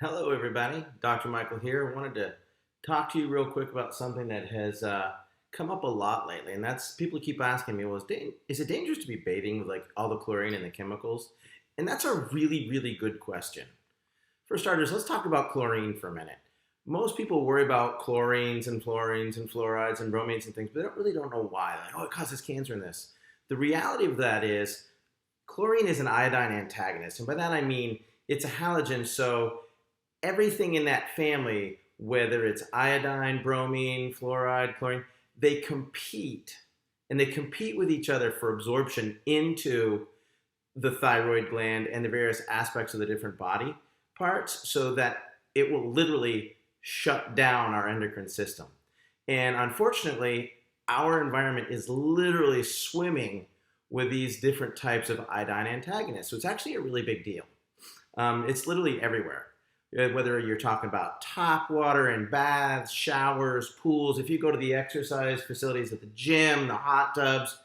Hello, everybody. Dr. Michael here. I wanted to talk to you real quick about something that has come up a lot lately, and that's people keep asking me, "Well, is it dangerous to be bathing with like all the chlorine and the chemicals?" And that's a really, really good question. For starters, let's talk about chlorine for a minute. Most people worry about chlorines and fluorines and fluorides and bromines and things, but they really don't know why. Like, oh, it causes cancer in this. The reality of that is chlorine is an iodine antagonist, and by that I mean it's a halogen, so everything in that family, whether it's iodine, bromine, fluoride, chlorine, they compete and they compete with each other for absorption into the thyroid gland and the various aspects of the different body parts so that it will literally shut down our endocrine system. And unfortunately, our environment is literally swimming with these different types of iodine antagonists. So it's actually a really big deal. It's literally everywhere. Whether you're talking about top water in baths, showers, pools, if you go to the exercise facilities at the gym, the hot tubs,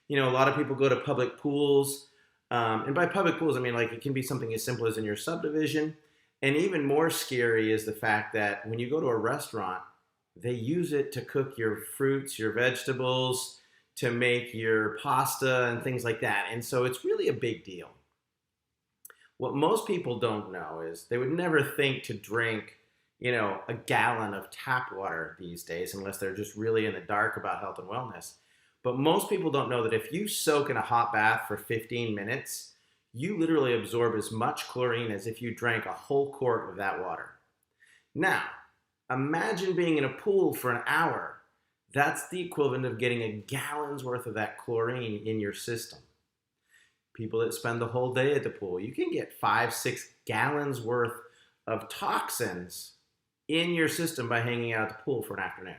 a lot of people go to public pools. And by public pools, I mean like it can be something as simple as in your subdivision. And even more scary is the fact that when you go to a restaurant, they use it to cook your fruits, your vegetables, to make your pasta and things like that. And so it's really a big deal. What most people don't know is they would never think to drink, a gallon of tap water these days unless they're just really in the dark about health and wellness. But most people don't know that if you soak in a hot bath for 15 minutes, you literally absorb as much chlorine as if you drank a whole quart of that water. Now, imagine being in a pool for an hour. That's the equivalent of getting a gallon's worth of that chlorine in your system. People that spend the whole day at the pool, you can get 5-6 gallons worth of toxins in your system by hanging out at the pool for an afternoon.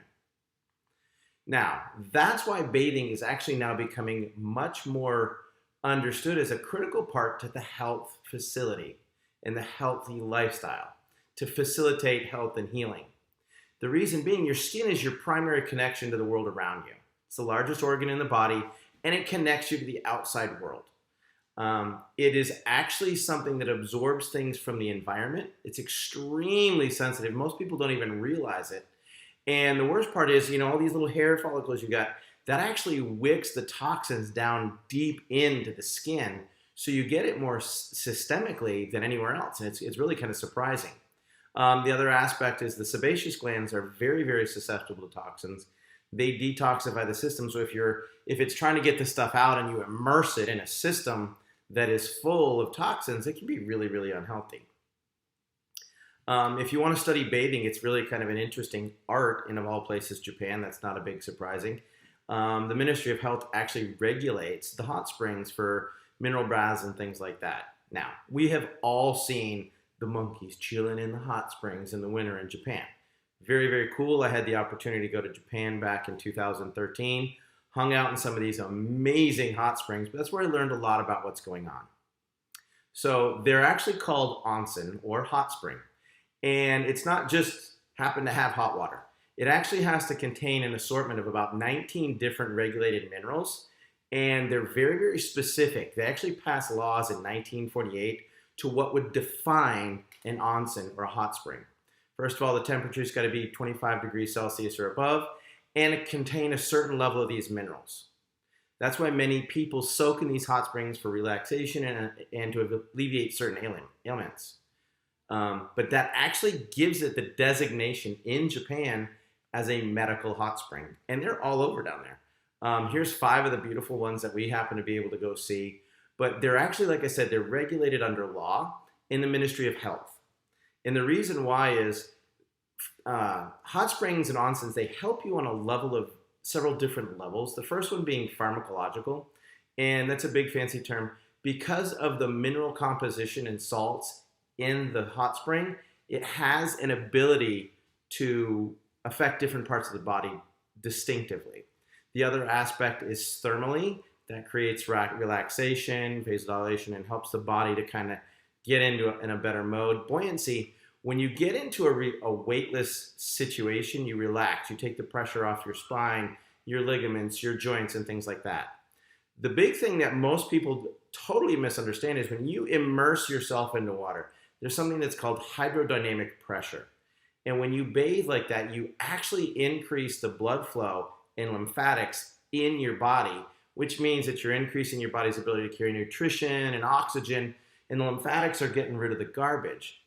Now, that's why bathing is actually now becoming much more understood as a critical part to the health facility and the healthy lifestyle to facilitate health and healing. The reason being, your skin is your primary connection to the world around you. It's the largest organ in the body, and it connects you to the outside world. It is actually something that absorbs things from the environment. It's extremely sensitive. Most people don't even realize it. And the worst part is, all these little hair follicles you got, that actually wicks the toxins down deep into the skin. So you get it more systemically than anywhere else. And it's really kind of surprising. The other aspect is the sebaceous glands are very, very susceptible to toxins. They detoxify the system. So if it's trying to get the stuff out and you immerse it in a system that is full of toxins, it can be really, really unhealthy. If you want to study bathing, it's really kind of an interesting art in, of all places, Japan. That's not a big surprising. The Ministry of Health actually regulates the hot springs for mineral baths and things like that. Now, we have all seen the monkeys chilling in the hot springs in the winter in Japan. Very, very cool. I had the opportunity to go to Japan back in 2013. Hung out in some of these amazing hot springs, but that's where I learned a lot about what's going on. So they're actually called onsen or hot spring. And it's not just happen to have hot water. It actually has to contain an assortment of about 19 different regulated minerals. And they're very, very specific. They actually passed laws in 1948 to what would define an onsen or a hot spring. First of all, the temperature's got to be 25 degrees Celsius or above, and it contain a certain level of these minerals. That's why many people soak in these hot springs for relaxation and to alleviate certain ailments. But that actually gives it the designation in Japan as a medical hot spring. And they're all over down there. Here's 5 of the beautiful ones that we happen to be able to go see. But they're actually, like I said, they're regulated under law in the Ministry of Health. And the reason why is hot springs and onsens, they help you on a level of several different levels. The first one being pharmacological, and that's a big fancy term. Because of the mineral composition and salts in the hot spring, it has an ability to affect different parts of the body distinctively. The other aspect is thermally, that creates relaxation, vasodilation, and helps the body to kind of get into in a better mode. Buoyancy, when you get into a weightless situation, you relax. You take the pressure off your spine, your ligaments, your joints, and things like that. The big thing that most people totally misunderstand is when you immerse yourself into water, there's something that's called hydrodynamic pressure. And when you bathe like that, you actually increase the blood flow and lymphatics in your body, which means that you're increasing your body's ability to carry nutrition and oxygen, and the lymphatics are getting rid of the garbage.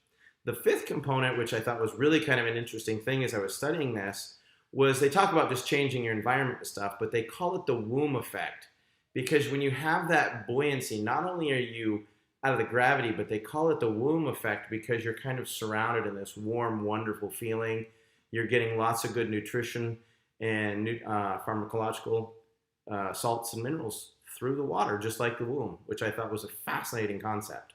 The fifth component, which I thought was really kind of an interesting thing as I was studying this, was they talk about just changing your environment and stuff, but they call it the womb effect. Because when you have that buoyancy, not only are you out of the gravity, but they call it the womb effect because you're kind of surrounded in this warm, wonderful feeling. You're getting lots of good nutrition and pharmacological salts and minerals through the water, just like the womb, which I thought was a fascinating concept.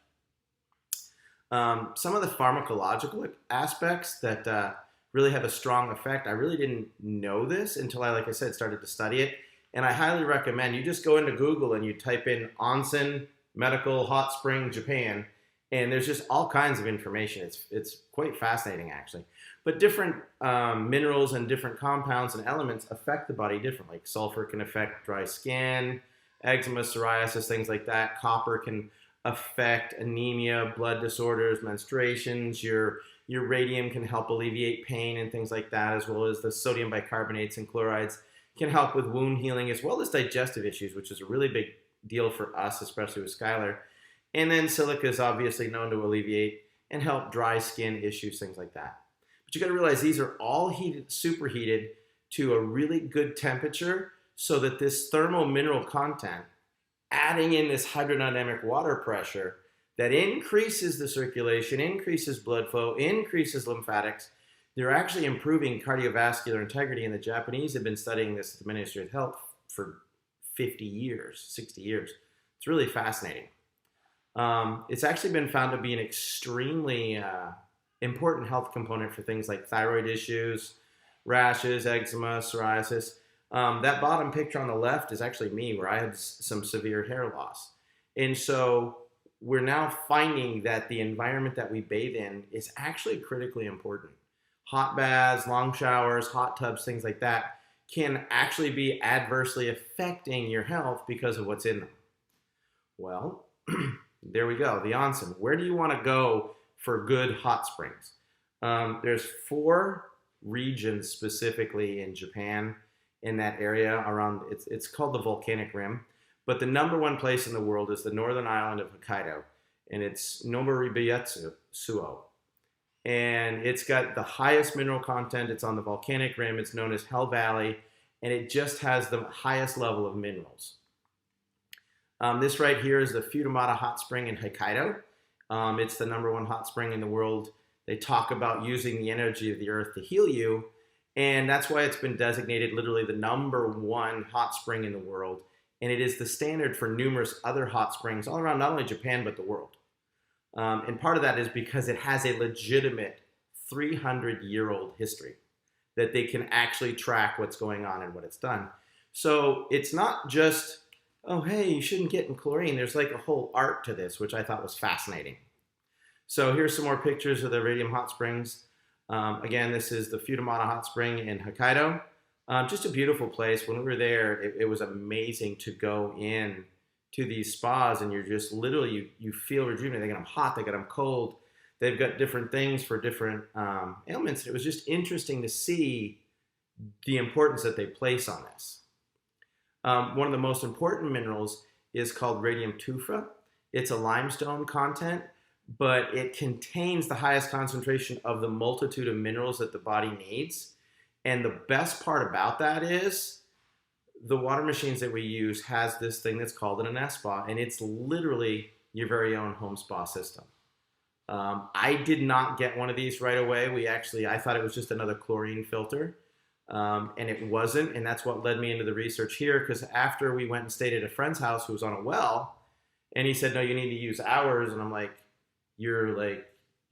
Some of the pharmacological aspects that really have a strong effect, I really didn't know this until I, like I said, started to study it. And I highly recommend you just go into Google and you type in onsen medical hot spring Japan, and there's just all kinds of information. It's quite fascinating, actually. But different minerals and different compounds and elements affect the body differently. Like sulfur can affect dry skin, eczema, psoriasis, things like that. Copper can affect anemia, blood disorders, menstruations. Your radium can help alleviate pain and things like that, as well as the sodium bicarbonates and chlorides can help with wound healing, as well as digestive issues, which is a really big deal for us, especially with Skylar. And then silica is obviously known to alleviate and help dry skin issues, things like that. But you got to realize these are all superheated to a really good temperature so that this thermal mineral content, adding in this hydrodynamic water pressure that increases the circulation, increases blood flow, increases lymphatics, they're actually improving cardiovascular integrity. And the Japanese have been studying this at the Ministry of Health for 50 years, 60 years. It's really fascinating. It's actually been found to be an extremely important health component for things like thyroid issues, rashes, eczema, psoriasis. That bottom picture on the left is actually me, where I had some severe hair loss. And so we're now finding that the environment that we bathe in is actually critically important. Hot baths, long showers, hot tubs, things like that can actually be adversely affecting your health because of what's in them. Well, there we go, the onsen. Where do you want to go for good hot springs? There's 4 regions specifically in Japan, in that area around, it's called the volcanic rim, but the #1 place in the world is the northern island of Hokkaido, and it's Noboribetsuo. And it's got the highest mineral content. It's on the volcanic rim. It's known as Hell Valley, and it just has the highest level of minerals. This right here is the Futamata Hot Spring in Hokkaido. It's the #1 hot spring in the world. They talk about using the energy of the earth to heal you, and that's why it's been designated literally the #1 hot spring in the world. And it is the standard for numerous other hot springs all around not only Japan, but the world. And part of that is because it has a legitimate 300-year-old history that they can actually track what's going on and what it's done. So it's not just, oh, hey, you shouldn't get in chlorine. There's like a whole art to this, which I thought was fascinating. So here's some more pictures of the radium hot springs. Again, this is the Futamata Hot Spring in Hokkaido. Just a beautiful place. When we were there, it was amazing to go in to these spas, and you're just literally, you feel rejuvenated. They got them hot, they got them cold. They've got different things for different ailments. It was just interesting to see the importance that they place on this. One of the most important minerals is called radium tufa. It's a limestone content, but it contains the highest concentration of the multitude of minerals that the body needs. And the best part about that is the water machines that we use has this thing that's called an Ines spa, and it's literally your very own home spa system. I did not get one of these right away. I thought it was just another chlorine filter, and it wasn't, and that's what led me into the research here, because after we went and stayed at a friend's house who was on a well, and he said, no, you need to use ours, and I'm like, you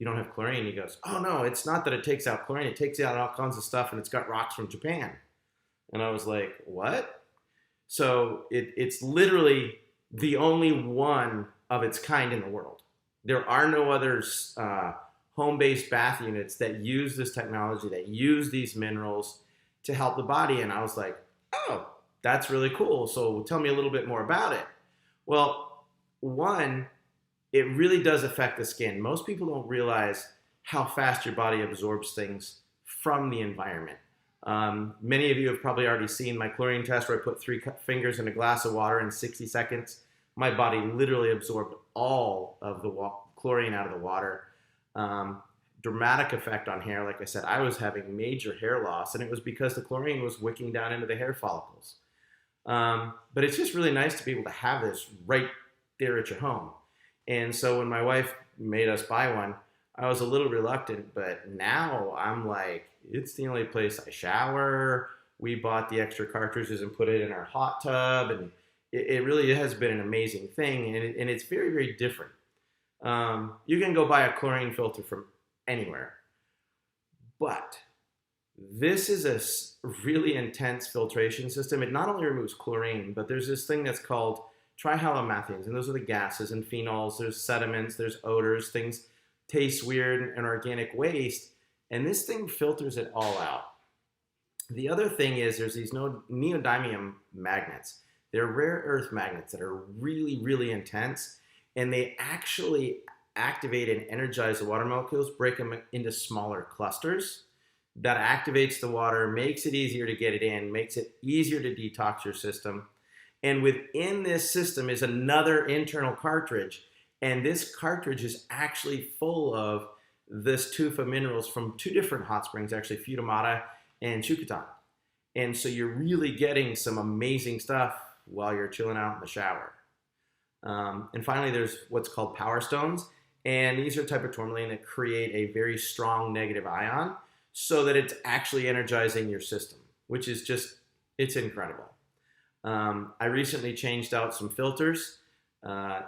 don't have chlorine? He goes, oh no, it's not that it takes out chlorine, it takes out all kinds of stuff, and it's got rocks from Japan. And I was like, what? So it's literally the only one of its kind in the world. There are no other home-based bath units that use this technology, that use these minerals to help the body. And I was like, oh, that's really cool. So tell me a little bit more about it. Well, one, it really does affect the skin. Most people don't realize how fast your body absorbs things from the environment. Many of you have probably already seen my chlorine test where I put 3 fingers in a glass of water in 60 seconds. My body literally absorbed all of the chlorine out of the water. Dramatic effect on hair. Like I said, I was having major hair loss, and it was because the chlorine was wicking down into the hair follicles. But it's just really nice to be able to have this right there at your home. And so when my wife made us buy one, I was a little reluctant, but now I'm like, it's the only place I shower. We bought the extra cartridges and put it in our hot tub, and it really has been an amazing thing, and it's very, very different. You can go buy a chlorine filter from anywhere, but this is a really intense filtration system. It not only removes chlorine, but there's this thing that's called trihalomethanes, and those are the gases and phenols. There's sediments, there's odors, things taste weird, and organic waste, and this thing filters it all out. The other thing is there's these neodymium magnets. They're rare earth magnets that are really, really intense, and they actually activate and energize the water molecules, break them into smaller clusters. That activates the water, makes it easier to get it in, makes it easier to detox your system. And within this system is another internal cartridge, and this cartridge is actually full of this tufa minerals from 2 different hot springs, actually Fiumara and Chukotan. And so you're really getting some amazing stuff while you're chilling out in the shower. And finally, there's what's called power stones. And these are a type of tourmaline that create a very strong negative ion so that it's actually energizing your system, which is just, it's incredible. I recently changed out some filters.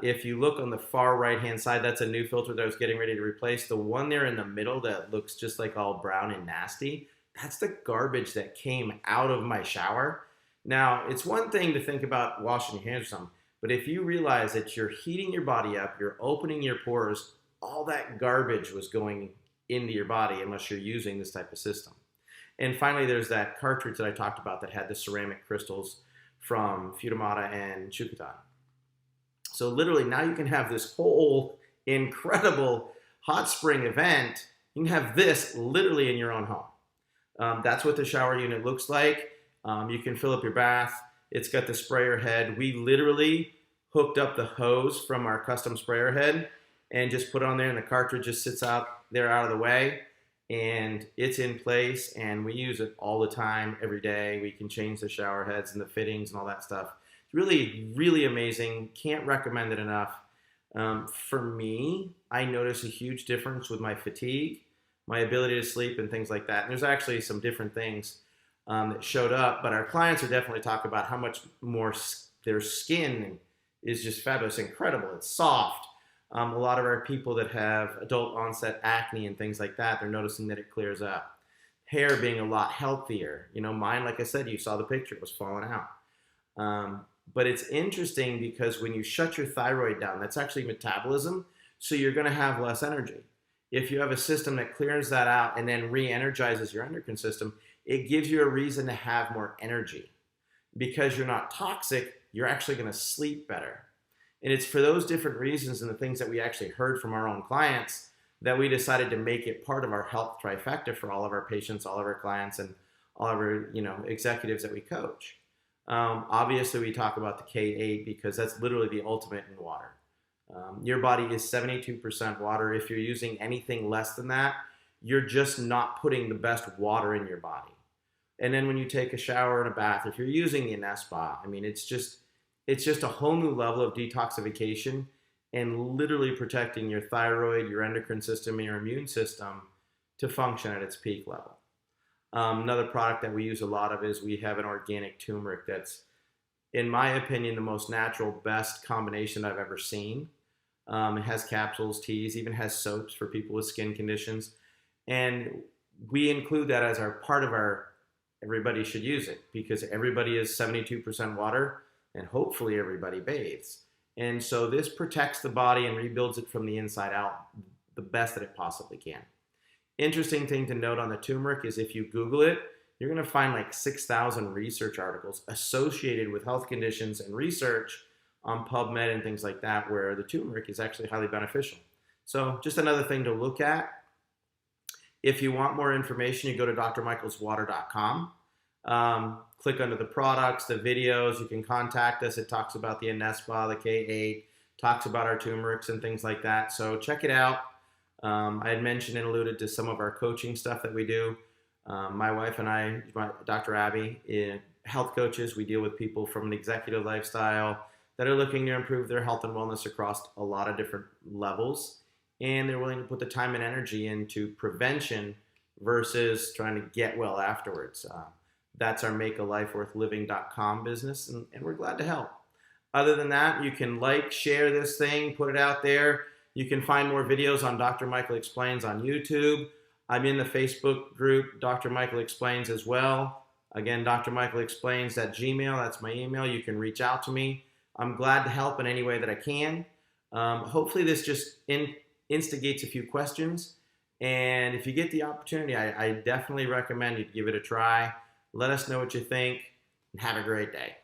If you look on the far right-hand side, that's a new filter that I was getting ready to replace. The one there in the middle that looks just like all brown and nasty, that's the garbage that came out of my shower. Now, it's one thing to think about washing your hands or something, but if you realize that you're heating your body up, you're opening your pores, all that garbage was going into your body unless you're using this type of system. And finally, there's that cartridge that I talked about that had the ceramic crystals from Fiumara and Chukotan. So literally now you can have this whole incredible hot spring event. You can have this literally in your own home. That's what the shower unit looks like. You can fill up your bath. It's got the sprayer head. We literally hooked up the hose from our custom sprayer head and just put it on there, and the cartridge just sits out there out of the way, and it's in place, and we use it all the time, every day. We can change the shower heads and the fittings and all that stuff. It's really, really amazing. Can't recommend it enough. For me, I notice a huge difference with my fatigue, my ability to sleep, and things like that. And there's actually some different things that showed up, but our clients are definitely talking about how much more their skin is just fabulous, incredible. It's soft. A lot of our people that have adult onset acne and things like that, they're noticing that it clears up. Hair being a lot healthier. You know, mine, like I said, you saw the picture, it was falling out. But it's interesting because when you shut your thyroid down, that's actually metabolism, so you're going to have less energy. If you have a system that clears that out and then re-energizes your endocrine system, it gives you a reason to have more energy. Because you're not toxic, you're actually going to sleep better. And it's for those different reasons and the things that we actually heard from our own clients that we decided to make it part of our health trifecta for all of our patients, all of our clients, and all of our executives that we coach. Obviously, we talk about the K8 because that's literally the ultimate in water. Your body is 72% water. If you're using anything less than that, you're just not putting the best water in your body. And then when you take a shower and a bath, if you're using the Anespa, I mean, it's just a whole new level of detoxification and literally protecting your thyroid, your endocrine system, and your immune system to function at its peak level. Another product that we use a lot of is we have an organic turmeric that's, in my opinion, the most natural, best combination I've ever seen. It has capsules, teas, even has soaps for people with skin conditions. And we include that as our part of our, everybody should use it because everybody is 72% water and hopefully everybody bathes. And so this protects the body and rebuilds it from the inside out the best that it possibly can. Interesting thing to note on the turmeric is if you Google it, you're going to find like 6,000 research articles associated with health conditions and research on PubMed and things like that, where the turmeric is actually highly beneficial. So just another thing to look at. If you want more information, you go to drmichaelswater.com. Click under the products, the videos. You can contact us. It talks about the Anespa, the K8, talks about our turmerics and things like that. So check it out. I had mentioned and alluded to some of our coaching stuff that we do. My wife and I, Dr. Abby, health coaches. We deal with people from an executive lifestyle that are looking to improve their health and wellness across a lot of different levels. And they're willing to put the time and energy into prevention versus trying to get well afterwards. That's our makealifeworthliving.com business, and we're glad to help. Other than that, you can share this thing, put it out there. You can find more videos on Dr. Michael Explains on YouTube. I'm in the Facebook group, Dr. Michael Explains as well. Again, Dr. Michael Explains at Gmail. That's my email. You can reach out to me. I'm glad to help in any way that I can. Hopefully this just instigates a few questions. And if you get the opportunity, I definitely recommend you give it a try. Let us know what you think, and have a great day.